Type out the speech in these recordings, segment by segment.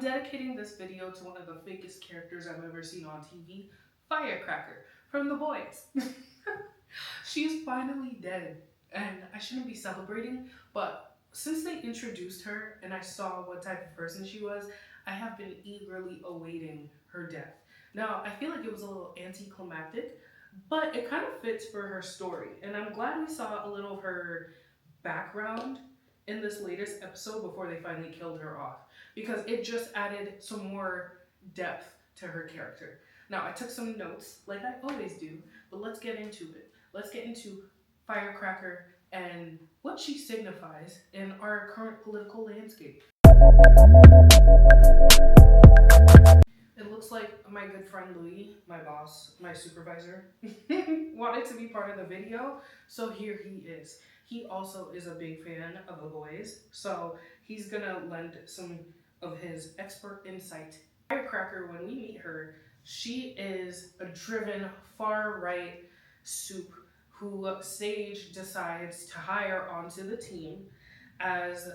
I'm dedicating this video to one of the fakest characters I've ever seen on TV, Firecracker, from The Boys. She's finally dead, and I shouldn't be celebrating, but since they introduced her and I saw what type of person she was, I have been eagerly awaiting her death. Now, I feel like it was a little anticlimactic, but it kind of fits for her story, and I'm glad we saw a little of her background in this latest episode before they finally killed her off, because it just added some more depth to her character. Now, I took some notes, like I always do, but let's get into it. Let's get into Firecracker and what she signifies in our current political landscape. It looks like my good friend Louis, my boss, my supervisor, wanted to be part of the video, so here he is. He also is a big fan of The Boys, so he's gonna lend some of his expert insight. Firecracker, when we meet her, she is a driven, far-right soup who Sage decides to hire onto the team as,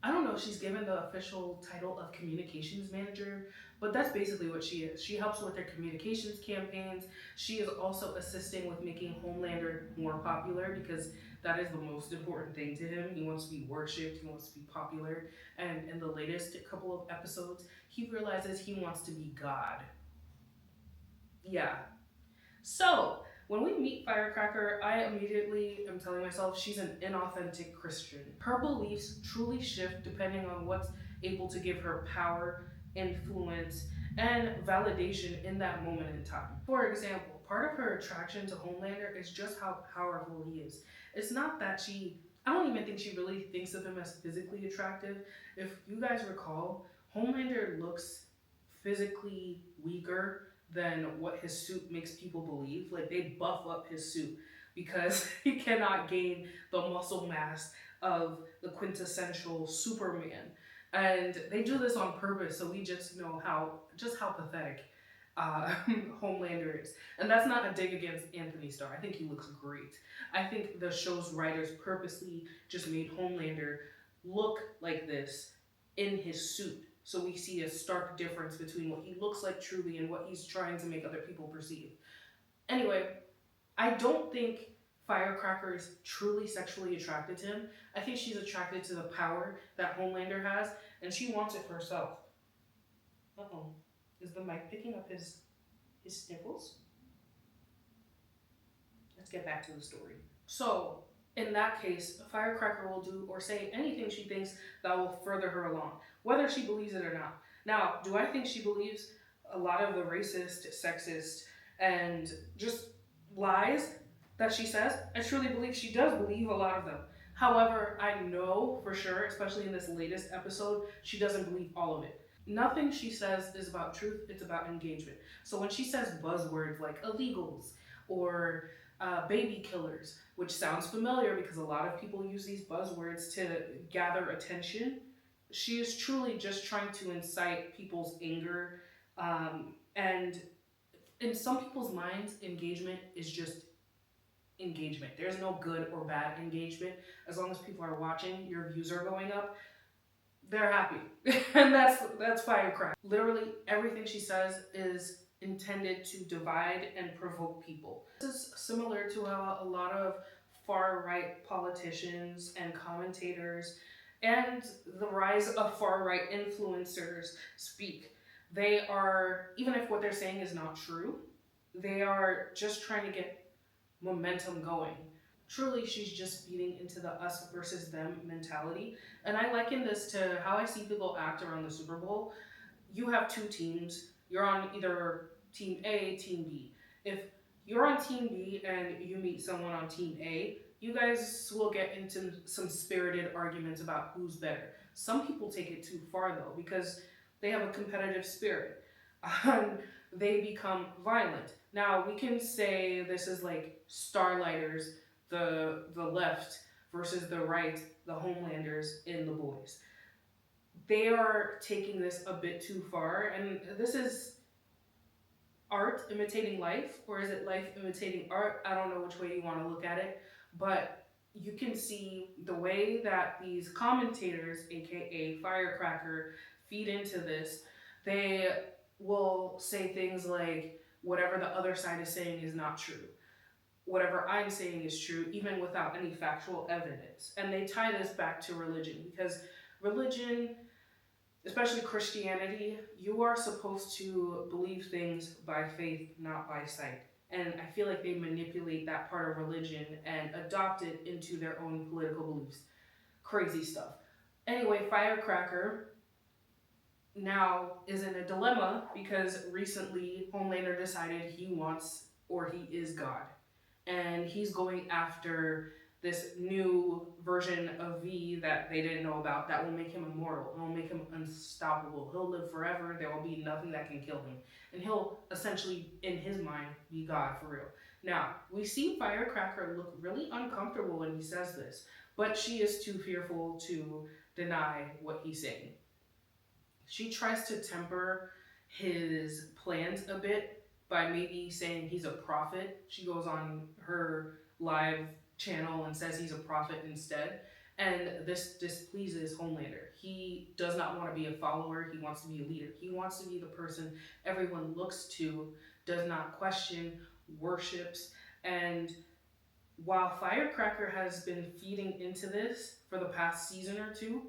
I don't know, she's given the official title of communications manager, but that's basically what she is. She helps with their communications campaigns. She is also assisting with making Homelander more popular, because that is the most important thing to him. He wants to be worshipped, he wants to be popular, and in the latest couple of episodes, he realizes he wants to be God. Yeah. So, when we meet Firecracker, I immediately am telling myself she's an inauthentic Christian. Her beliefs truly shift depending on what's able to give her power, influence, and validation in that moment in time. For example, part of her attraction to Homelander is just how powerful he is. It's not that I don't even think she really thinks of him as physically attractive. If you guys recall, Homelander looks physically weaker than what his suit makes people believe. Like, they buff up his suit because he cannot gain the muscle mass of the quintessential Superman. And they do this on purpose, so we just know how pathetic Homelander is. And that's not a dig against Anthony Starr. I think he looks great. I think the show's writers purposely just made Homelander look like this in his suit, so we see a stark difference between what he looks like truly and what he's trying to make other people perceive. Anyway, I don't think Firecracker is truly sexually attracted to him. I think she's attracted to the power that Homelander has, and she wants it for herself. Uh-oh. Is the mic picking up his sniffles? Let's get back to the story. So, in that case, Firecracker will do or say anything she thinks that will further her along, whether she believes it or not. Now, do I think she believes a lot of the racist, sexist, and just lies that she says? I truly believe she does believe a lot of them. However, I know for sure, especially in this latest episode, she doesn't believe all of it. Nothing she says is about truth, it's about engagement. So when she says buzzwords like illegals or baby killers, which sounds familiar because a lot of people use these buzzwords to gather attention, she is truly just trying to incite people's anger. And in some people's minds, engagement is just engagement. There's no good or bad engagement. As long as people are watching, your views are going up, they're happy. And that's Firecracker. Literally everything she says is intended to divide and provoke people. This is similar to how a lot of far-right politicians and commentators and the rise of far-right influencers speak. They are, even if what they're saying is not true, they are just trying to get momentum going. Truly, she's just feeding into the us versus them mentality. And I liken this to how I see people act around the Super Bowl. You have two teams. You're on either Team A, Team B. If you're on Team B and you meet someone on Team A, you guys will get into some spirited arguments about who's better. Some people take it too far, though, because they have a competitive spirit. And they become violent. Now, we can say this is like Starlighters, the left, versus the right, the Homelanders in The Boys. They are taking this a bit too far, and this is art imitating life, or is it life imitating art? I don't know which way you want to look at it, but you can see the way that these commentators, aka Firecracker, feed into this, they will say things like, whatever the other side is saying is not true. Whatever I'm saying is true, even without any factual evidence. And they tie this back to religion because religion, especially Christianity, you are supposed to believe things by faith, not by sight. And I feel like they manipulate that part of religion and adopt it into their own political beliefs. Crazy stuff. Anyway, Firecracker now is in a dilemma because recently Homelander decided he wants or he is God. And he's going after this new version of V that they didn't know about that will make him immortal. It will make him unstoppable. He'll live forever. There will be nothing that can kill him. And he'll essentially, in his mind, be God for real. Now, we see Firecracker look really uncomfortable when he says this, but she is too fearful to deny what he's saying. She tries to temper his plans a bit by maybe saying he's a prophet. She goes on her live channel and says he's a prophet instead. And this displeases Homelander. He does not want to be a follower. He wants to be a leader. He wants to be the person everyone looks to, does not question, worships. And while Firecracker has been feeding into this for the past season or two,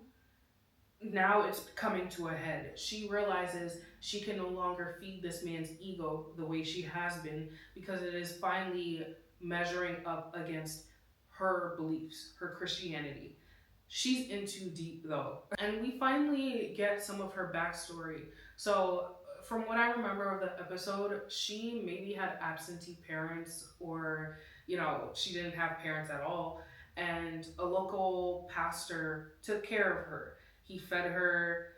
now it's coming to a head. She realizes she can no longer feed this man's ego the way she has been because it is finally measuring up against her beliefs, her Christianity. She's in too deep though. And we finally get some of her backstory. So, from what I remember of the episode, she maybe had absentee parents or, she didn't have parents at all. And a local pastor took care of her. He fed her.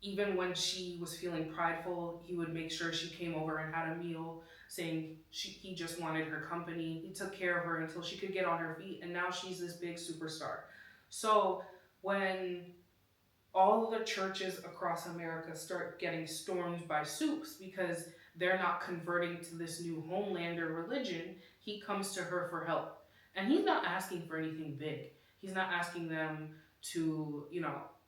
Even when she was feeling prideful, he would make sure she came over and had a meal, saying he just wanted her company. He took care of her until she could get on her feet, and now she's this big superstar. So when all the churches across America start getting stormed by soups because they're not converting to this new Homelander religion, he comes to her for help. And he's not asking for anything big. He's not asking them to,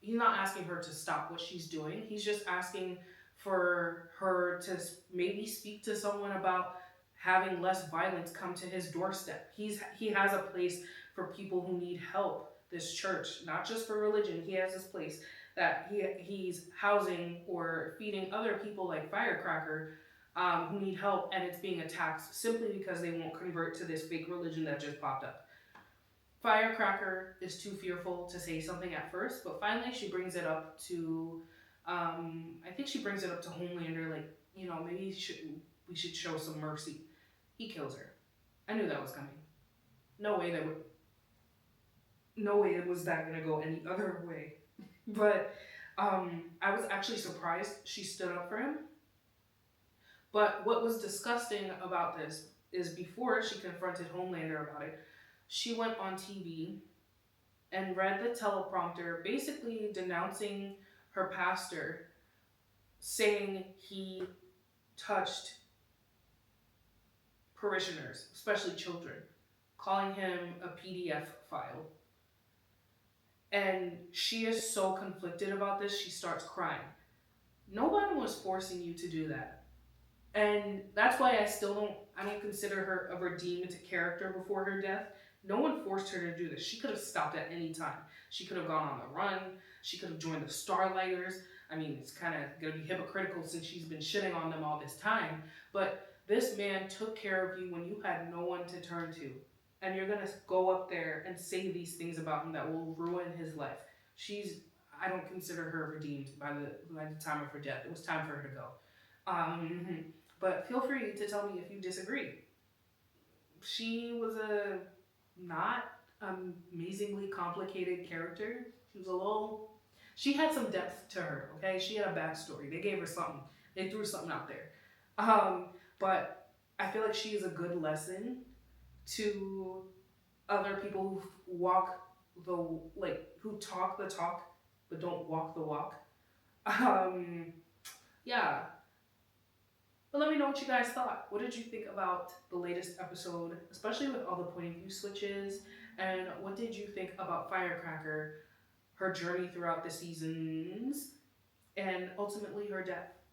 he's not asking her to stop what she's doing. He's just asking for her to maybe speak to someone about having less violence come to his doorstep. He has a place for people who need help. This church, not just for religion, he has this place that he's housing or feeding other people like Firecracker who need help, and it's being attacked simply because they won't convert to this fake religion that just popped up. Firecracker is too fearful to say something at first, but finally she brings it up to, I think she brings it up to Homelander, like, maybe we should show some mercy. He kills her. I knew that was coming. No way it was that gonna go any other way. But I was actually surprised she stood up for him. But what was disgusting about this is before she confronted Homelander about it, she went on TV and read the teleprompter, basically denouncing her pastor, saying he touched parishioners, especially children, calling him a PDF file. And she is so conflicted about this, she starts crying. Nobody was forcing you to do that. And that's why I don't consider her a redeemed character before her death. No one forced her to do this. She could have stopped at any time. She could have gone on the run. She could have joined the Starlighters. I mean, it's kind of going to be hypocritical since she's been shitting on them all this time. But this man took care of you when you had no one to turn to. And you're going to go up there and say these things about him that will ruin his life. I don't consider her redeemed by the time of her death. It was time for her to go. But feel free to tell me if you disagree. She was a not amazingly complicated character. She had some depth to her, okay? She had a backstory. They gave her something. They threw something out there. But I feel like she is a good lesson to other people who who talk the talk but don't walk the walk. Yeah. But let me know what you guys thought. What did you think about the latest episode, especially with all the point of view switches? And what did you think about Firecracker, her journey throughout the seasons? and ultimately her death.